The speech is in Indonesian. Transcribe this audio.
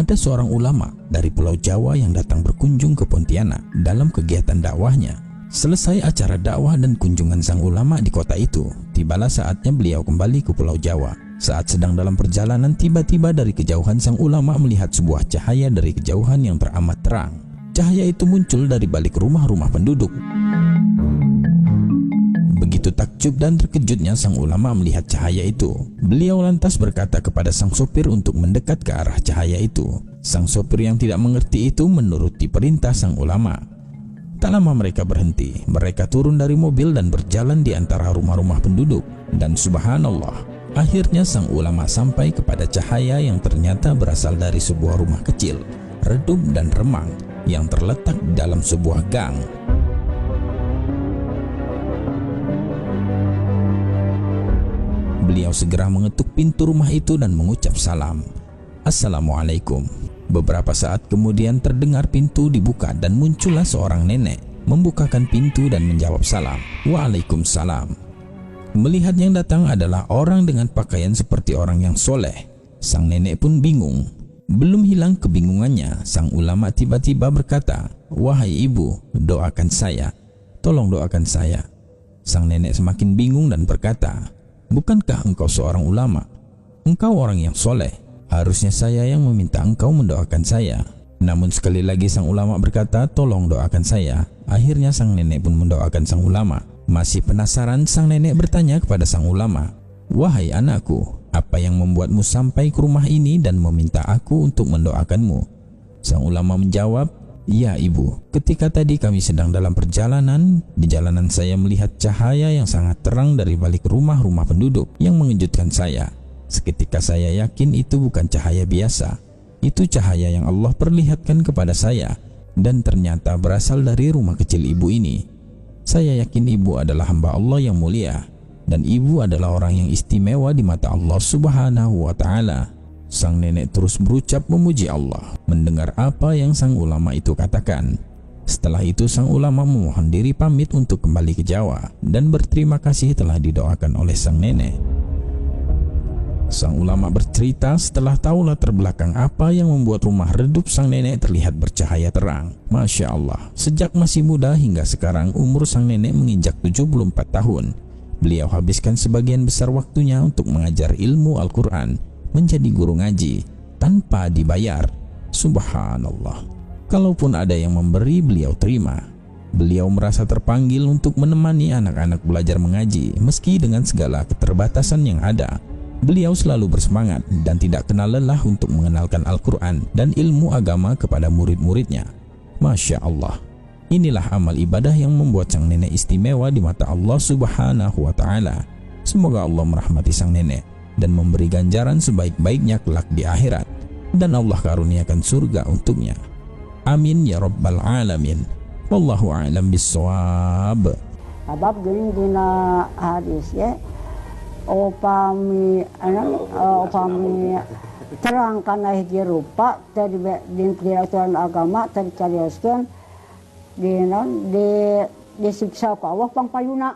Ada seorang ulama dari Pulau Jawa yang datang berkunjung ke Pontianak dalam kegiatan dakwahnya. Selesai acara dakwah dan kunjungan sang ulama di kota itu, tibalah saatnya beliau kembali ke Pulau Jawa. Saat sedang dalam perjalanan, tiba-tiba dari kejauhan sang ulama melihat sebuah cahaya dari kejauhan yang teramat terang. Cahaya itu muncul dari balik rumah-rumah penduduk. Begitu takjub dan terkejutnya sang ulama melihat cahaya itu. Beliau lantas berkata kepada sang sopir untuk mendekat ke arah cahaya itu. Sang sopir yang tidak mengerti itu menuruti perintah sang ulama. Tak lama mereka berhenti. Mereka turun dari mobil dan berjalan di antara rumah-rumah penduduk. Dan subhanallah, akhirnya sang ulama sampai kepada cahaya yang ternyata berasal dari sebuah rumah kecil, redup dan remang, yang terletak dalam sebuah gang. Beliau segera mengetuk pintu rumah itu dan mengucap salam. Assalamualaikum. Beberapa saat kemudian terdengar pintu dibuka dan muncullah seorang nenek membukakan pintu dan menjawab salam. Waalaikumsalam. Melihat yang datang adalah orang dengan pakaian seperti orang yang soleh. Sang nenek pun bingung. Belum hilang kebingungannya, sang ulama tiba-tiba berkata, "Wahai ibu, doakan saya. Tolong doakan saya." Sang nenek semakin bingung dan berkata, "Bukankah engkau seorang ulama? Engkau orang yang soleh. Harusnya saya yang meminta engkau mendoakan saya." Namun sekali lagi sang ulama berkata, "Tolong doakan saya." Akhirnya sang nenek pun mendoakan sang ulama. Masih penasaran, sang nenek bertanya kepada sang ulama, "Wahai anakku, apa yang membuatmu sampai ke rumah ini dan meminta aku untuk mendoakanmu?" Sang ulama menjawab, "Ya ibu, ketika tadi kami sedang dalam perjalanan, di jalanan saya melihat cahaya yang sangat terang dari balik rumah-rumah penduduk yang mengejutkan saya. Seketika saya yakin itu bukan cahaya biasa. Itu cahaya yang Allah perlihatkan kepada saya, dan ternyata berasal dari rumah kecil ibu ini. Saya yakin ibu adalah hamba Allah yang mulia, dan ibu adalah orang yang istimewa di mata Allah Subhanahu wa Ta'ala." Sang nenek terus berucap memuji Allah mendengar apa yang sang ulama itu katakan. Setelah itu sang ulama memohon diri pamit untuk kembali ke Jawa dan berterima kasih telah didoakan oleh sang nenek. Sang ulama bercerita setelah tahu latar belakang apa yang membuat rumah redup sang nenek terlihat bercahaya terang. Masya Allah, sejak masih muda hingga sekarang umur sang nenek menginjak 74 tahun. Beliau habiskan sebagian besar waktunya untuk mengajar ilmu Al-Quran, menjadi guru ngaji, tanpa dibayar. Subhanallah. Kalaupun ada yang memberi, beliau terima. Beliau merasa terpanggil untuk menemani anak-anak belajar mengaji, meski dengan segala keterbatasan yang ada. Beliau selalu bersemangat dan tidak kenal lelah untuk mengenalkan Al-Quran dan ilmu agama kepada murid-muridnya. Masya Allah. Inilah amal ibadah yang membuat sang nenek istimewa di mata Allah Subhanahu wa Ta'ala. Semoga Allah merahmati sang nenek dan memberi ganjaran sebaik-baiknya kelak di akhirat, dan Allah karuniakan surga untuknya. Amin ya rabbal alamin. Wallahu a'lam bissawab. Abab geuning dina hadis ya, upami terang kana hiji rupa tadi di aturan agama tadi carioskeun di disiksa ku Allah pangpayuna.